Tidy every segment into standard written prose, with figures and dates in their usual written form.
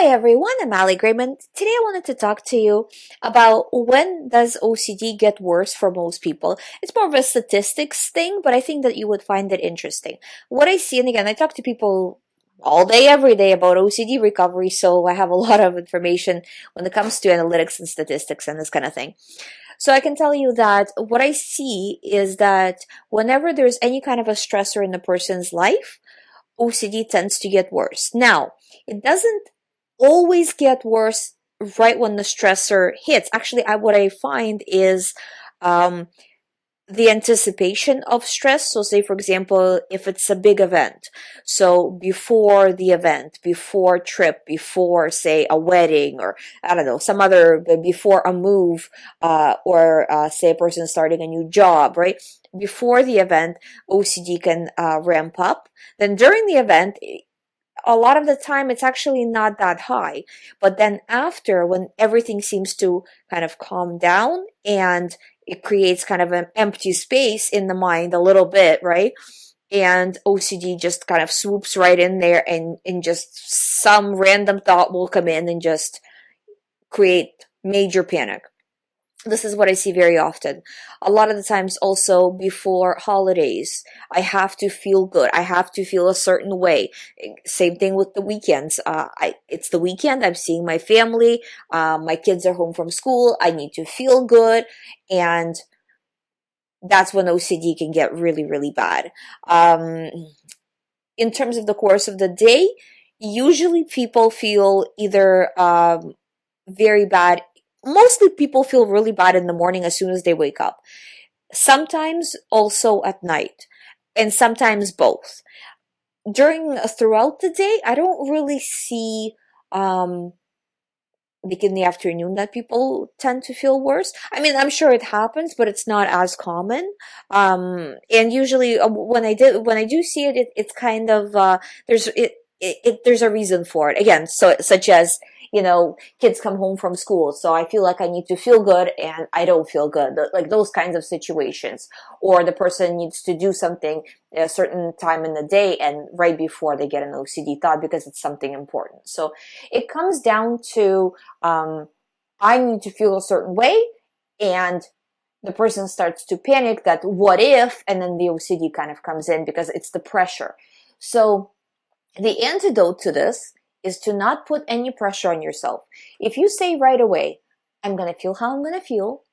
Hi everyone, I'm GREYMOND. Today I wanted to talk to you about when does OCD get worse for most people. It's more of a statistics thing, but I think that you would find it interesting. What I see, and again, I talk to people all day, every day about OCD recovery, so I have a lot of information when it comes to analytics and statistics and this kind of thing. So I can tell you that what I see is that whenever there's any kind of a stressor in a person's life, OCD tends to get worse. Now, it doesn't always get worse right when the stressor hits. Actually, what I find is um, the anticipation of stress. So say, for example, if it's a big event, so before the event, before trip, before, say, a wedding, or I don't know, some other, before a move, or say a person starting a new job, right? Before the event, OCD can ramp up. Then during the event, a lot of the time it's actually not that high. But then after, when everything seems to kind of calm down and it creates kind of an empty space in the mind a little bit, right? And OCD just kind of swoops right in there, and just some random thought will come in and just create major panic. This is what I see very often. A lot of the times also before holidays, I have to feel good. I have to feel a certain way. Same thing with the weekends. It's the weekend. I'm seeing my family. My kids are home from school. I need to feel good. And that's when OCD can get really, really bad. In terms of the course of the day, usually people feel either very bad. Mostly people feel really bad in the morning as soon as they wake up. Sometimes also at night, and sometimes both. Throughout the day, I don't really see like in the afternoon that people tend to feel worse. I mean, I'm sure it happens, but it's not as common. And usually when I do see it, it's kind of there's a reason for it. Again, so such as, kids come home from school, so I feel like I need to feel good and I don't feel good. Like those kinds of situations. Or the person needs to do something at a certain time in the day and right before they get an OCD thought because it's something important. So it comes down to I need to feel a certain way, and the person starts to panic that what if, and then the OCD kind of comes in because it's the pressure. So the antidote to this is to not put any pressure on yourself. If you say right away, I'm going to feel how I'm going to feel,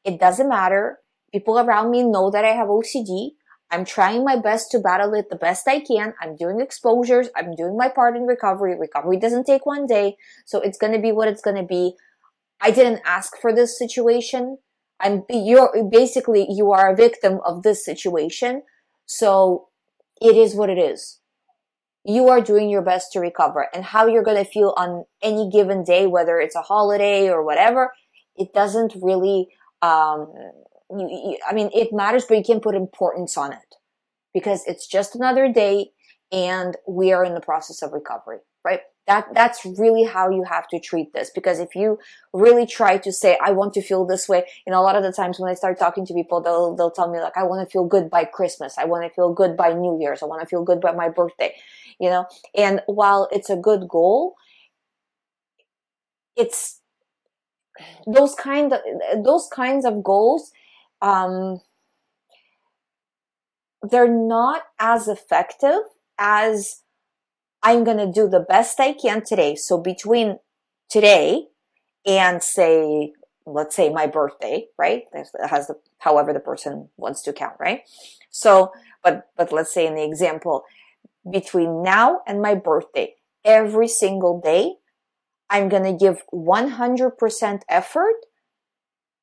it doesn't matter. People around me know that I have OCD. I'm trying my best to battle it the best I can. I'm doing exposures. I'm doing my part in recovery. Recovery doesn't take one day, so it's going to be what it's going to be. I didn't ask for this situation. You are a victim of this situation. So it is what it is. You are doing your best to recover, and how you're going to feel on any given day, whether it's a holiday or whatever, it doesn't really, it matters, but you can't put importance on it because it's just another day and we are in the process of recovery, right? That's really how you have to treat this, because if you really try to say, I want to feel this way, a lot of the times when I start talking to people, they'll tell me like, I want to feel good by Christmas. I want to feel good by New Year's. I want to feel good by my birthday, and while it's a good goal, it's those kinds of goals, they're not as effective as I'm going to do the best I can today. So between today and let's say my birthday, right? It has however the person wants to count, right? So, but let's say in the example, between now and my birthday, every single day, I'm going to give 100% effort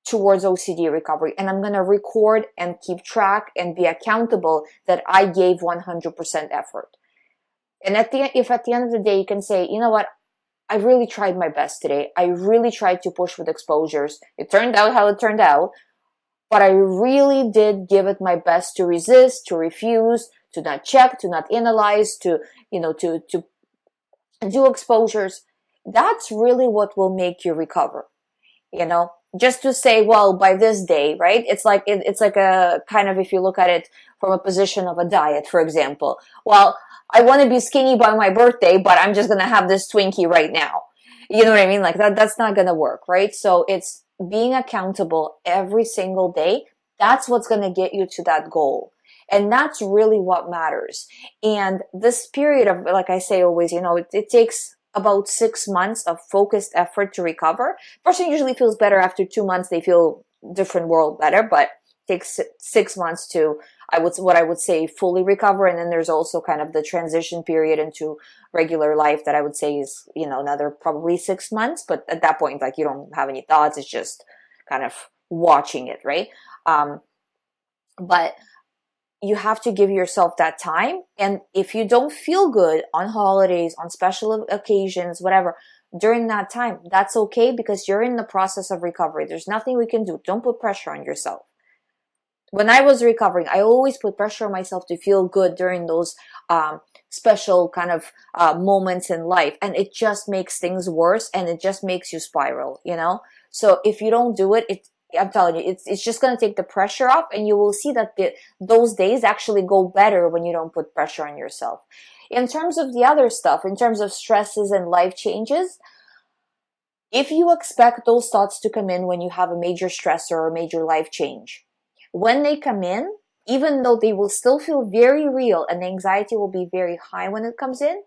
towards OCD recovery. And I'm going to record and keep track and be accountable that I gave 100% effort. And if at the end of the day you can say, you know what, I really tried my best today. I really tried to push with exposures. It turned out how it turned out, but I really did give it my best to resist, to refuse, to not check, to not analyze, to do exposures. That's really what will make you recover. Just to say, well, by this day, right? It's like a kind of, if you look at it from a position of a diet, for example. Well, I want to be skinny by my birthday, but I'm just going to have this Twinkie right now. You know what I mean? Like that's not gonna work, right? So it's being accountable every single day. That's what's gonna get you to that goal. And that's really what matters. And this period of, like I say always, it takes about 6 months of focused effort to recover. Person usually feels better after 2 months. They feel different world better, but it takes 6 months to, what I would say, fully recover. And then there's also kind of the transition period into regular life that I would say is, another probably 6 months. But at that point, like, you don't have any thoughts. It's just kind of watching it, right? But you have to give yourself that time. And if you don't feel good on holidays, on special occasions, whatever, during that time, that's okay, because you're in the process of recovery. There's nothing we can do. Don't put pressure on yourself. When I was recovering, I always put pressure on myself to feel good during those special kind of moments in life. And it just makes things worse, and it just makes you spiral, So if you don't do it, I'm telling you, it's just going to take the pressure off, and you will see that those days actually go better when you don't put pressure on yourself. In terms of the other stuff, in terms of stresses and life changes, if you expect those thoughts to come in when you have a major stressor or a major life change, when they come in, even though they will still feel very real and anxiety will be very high when it comes in,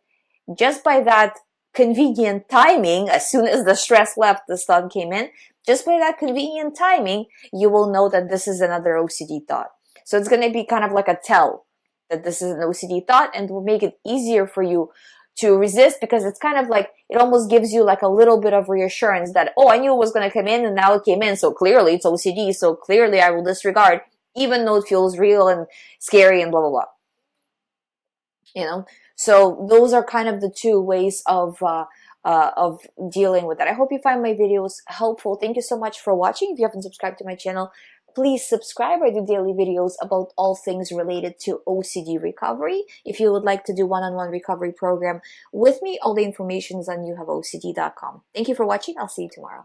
just by that convenient timing, as soon as the stress left, the sun came in, just by that convenient timing, you will know that this is another OCD thought. So it's going to be kind of like a tell that this is an OCD thought, and will make it easier for you to resist, because it's kind of like, it almost gives you like a little bit of reassurance that, oh, I knew it was going to come in, and now it came in, so clearly it's OCD, so clearly I will disregard, even though it feels real and scary and blah, blah, blah. So those are kind of the two ways of dealing with that. I hope you find my videos helpful. Thank you so much for watching. If you haven't subscribed to my channel, please subscribe. I do daily videos about all things related to OCD recovery. If you would like to do one-on-one recovery program with me, all the information is on youhaveocd.com. Thank you for watching. I'll see you tomorrow.